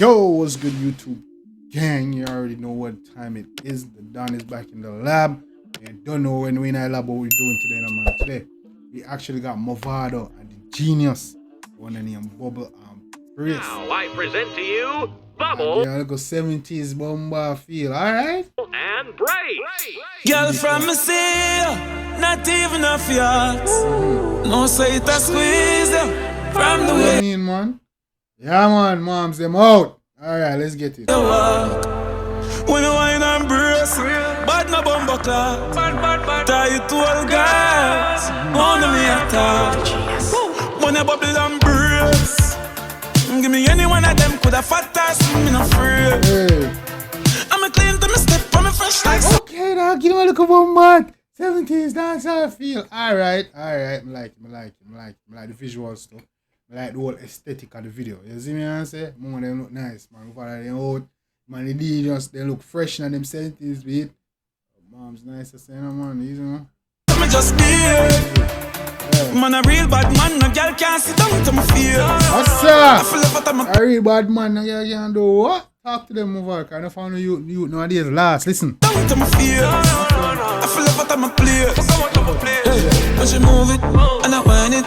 Yo, what's good, YouTube gang? You already know what time it is. The Don is back in the lab. And don't know when we're in our lab what we're doing today, no man. Today, we actually got Mavado and the genius, one named Bubble and Brace. Now I present to you Bubble Yeah, look at 70s bomba feel, alright? and Brace. Girl from me see not even a fiat. No say it a squeeze ya from the What way you mean, man? Yeah, man, moms, them out. Alright, let's get it. you walk. When you wine and brace, bad no bumbo clock. Tie it to all guys, on me attack. When you bubble and brace, give me any one of them coulda fat ass, me no afraid. Hey. I'm a clean to me step, I'm a fresh like Okay, now give me a look at one man. 70s, that's how I feel. Alright. I like the visual stuff. I like the whole aesthetic of the video. You see me and say? More them look nice, man. Over them out. Man, the DJs, they look fresh in them 70s beat. Mom's nice to say, no man, easy man. me just be man a real bad man, no girl can't sit down to my feet. What's I up? feel like I'm a A real bad man, now you can do what? Talk to them over. Kind of found you nowadays last. Listen. down to my feet. I feel like I'm a player. When she move it, and I wind it,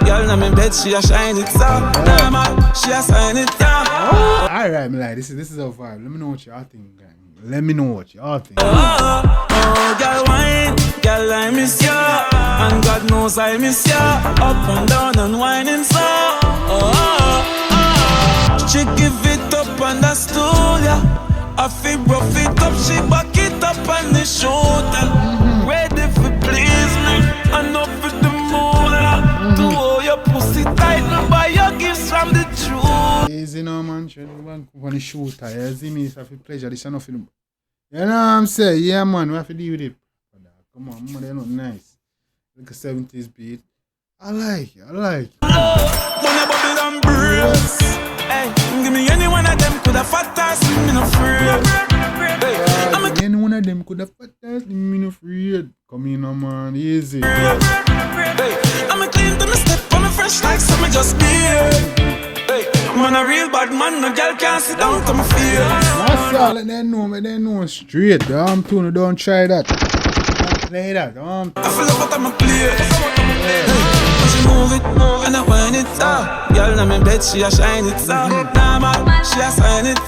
girl in my bed, she a shine it, nah man, she a sign it, Alright, me like, this is our vibe. Let me know what y'all think, gang. Let me know what y'all think. Oh, girl wine, girl I miss ya, and God knows I miss ya. Up and down and whining so. She give it up on the stool, yeah. I feel rough it up, she back it up on the shoulder. Ready for please me, and up with the moon. To hold your pussy tight, and buy your gifts from the truth. Easy now, man. Try to one on the shooter. You see me? It's a pleasure. This is nothing. You know what I'm saying? Yeah, man. We have to deal with it. Come on, man. They're not nice. Like a 70s beat. I like it. When I bubble and brace, hey, give me any one of them could have fat ass, me no afraid. Any one of them could have put that in me no afraid. Come in, now, man. Easy. I'm a clean to me step, I'm a fresh like some just be. Hey, man a real bad man, no girl can't sit down to my feet. That's all. Let them know straight. Tune, don't try that. Don't play that. I feel like what I'm a player. When she move it, and I wind it, girl in my bed, she a shine it, nah man, she a sign it,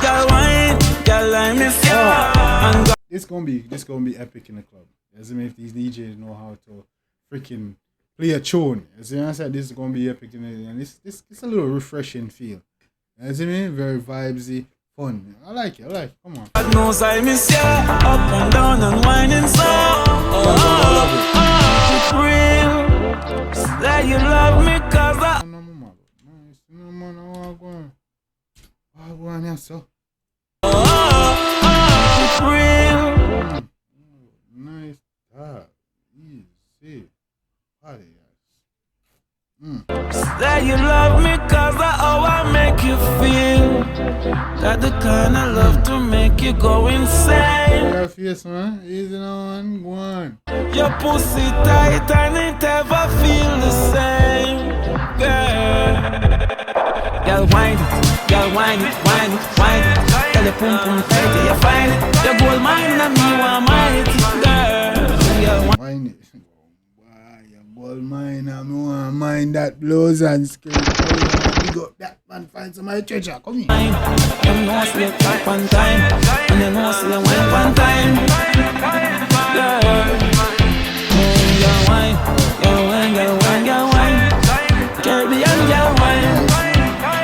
girl wine, girl I miss ya, and This gonna be epic in the club. As if these DJs know how to freaking play a tune. As I said, this is gonna be epic in it, and it's a little refreshing feel. As I mean, very vibesy, fun. I like it. Come on. God knows I miss ya, up and down and whining so. Real, say you love me 'cause I. Nice, no man, I go on here, so. Real. Nice, easy, party. Say you love me 'cause of how I make you feel. Got the kind of love to make you go insane. Your face, man. Easy now, man. Go on. Your pussy tight and it ever feel the same. Girl, whine it, girl, whine it, whine it, whine it. Tell your pum pum tight till you find it. Your gold mine and me want mine it, girl. Mind it. Your gold mine, I want mine that blows and screams. Big up that man, find some of my treasure. Come here. You know see you talk one time, and you know see you wine one time. Girl, girl wine, girl wine, girl wine, girl wine. Caribbean girl wine,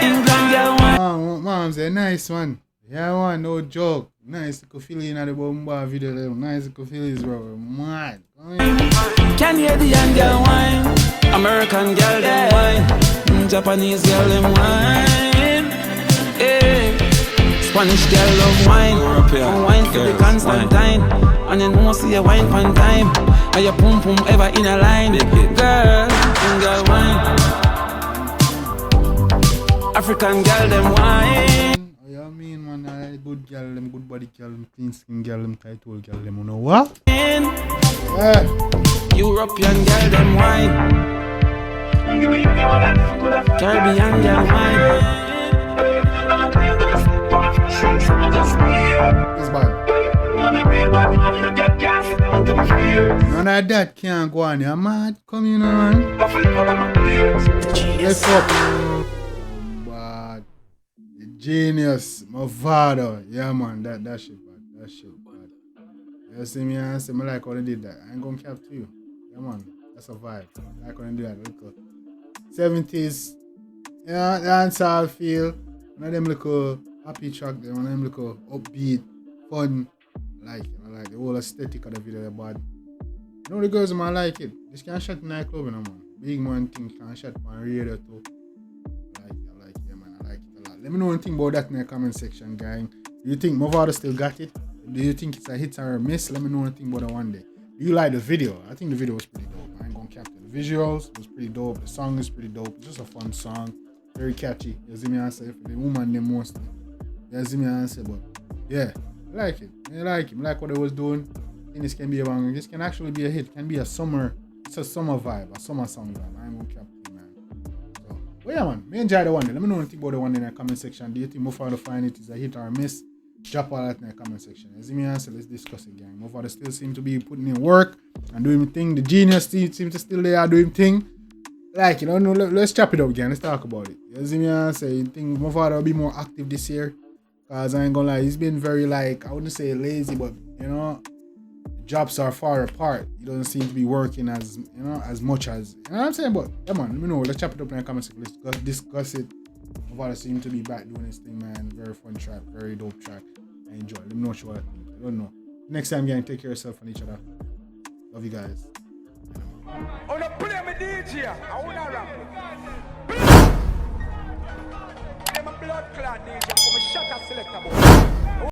England girl wine. Mom's a nice one. Yeah, man, no joke. Nice to feel in the bomba video. Nice to feel this, bro. Man. Can hear the young girl wine, American girl them wine, Japanese girl them wine, Spanish girl love wine, wine for the Constantine, and you know see you wine pan time, and your pum pum ever in a line, girl wine, African girl them wine. Oh, yeah, I mean, man, good girl, them good body girl, them clean skin girl, them tight hole girl, them, you know what? Yeah. European girl them wine. Caribbean girl wine. It's bad. None of that can't go on. You're mad. Come in, man. Let's up. But the genius, Mavado. Yeah, man. That shit bad. That shit bad. You see me and say, I like how they did that. I ain't gonna cap to you. Yeah, man. That's a vibe. I like how they do that. Little 70s. Yeah, dancehall feel. One of them little happy track there. One of them little upbeat, fun. I like the whole aesthetic of the video, but you know the girls man like it. This can shot in nightclub, you know, man. Big man thing can shot on radio too. I like it, yeah, man. I like it a lot. Let me know anything about that in the comment section, gang. Do you think Mavado still got it? Do you think it's a hit or a miss? Let me know anything about it one day. Do you like the video? I think the video was pretty dope. I ain't gonna cap it. The visuals was pretty dope. The song is pretty dope. It's just a fun song. Very catchy. You see me answer for the woman them mostly. You see me answer, but yeah. I like it. I like it. I like what I was doing. I think this can be a bang. This can actually be a hit. It can be a summer. It's a summer vibe. A summer song vibe. I ain't gonna cap it, man. So, well, yeah, man. Me enjoy the one. Let me know anything about the one in the comment section. Do you think Mavado find it is a hit or a miss? Drop all that in the comment section. You see me answer. Let's discuss it, gang. Mavado still seem to be putting in work and doing thing. The genius seems to still there doing thing. Like, you know, let's chop it up again. Let's talk about it. You see me answer. You think Mavado will be more active this year? Cause I ain't gonna lie, he's been very like, I wouldn't say lazy, but you know, jobs are far apart. He doesn't seem to be working as, you know, as much as, you know what I'm saying? But come on, let me know. Let's chop it up in the comments. Let's discuss it. Mavado seems to be back doing his thing, man. Very fun track, very dope track. I enjoy it. Let me know what you think. I don't know. Next time, gang, take care of yourself and each other. Love you guys. On a play me DJ, I wanna rap. I'm a blood clot DJ, I'm a shot.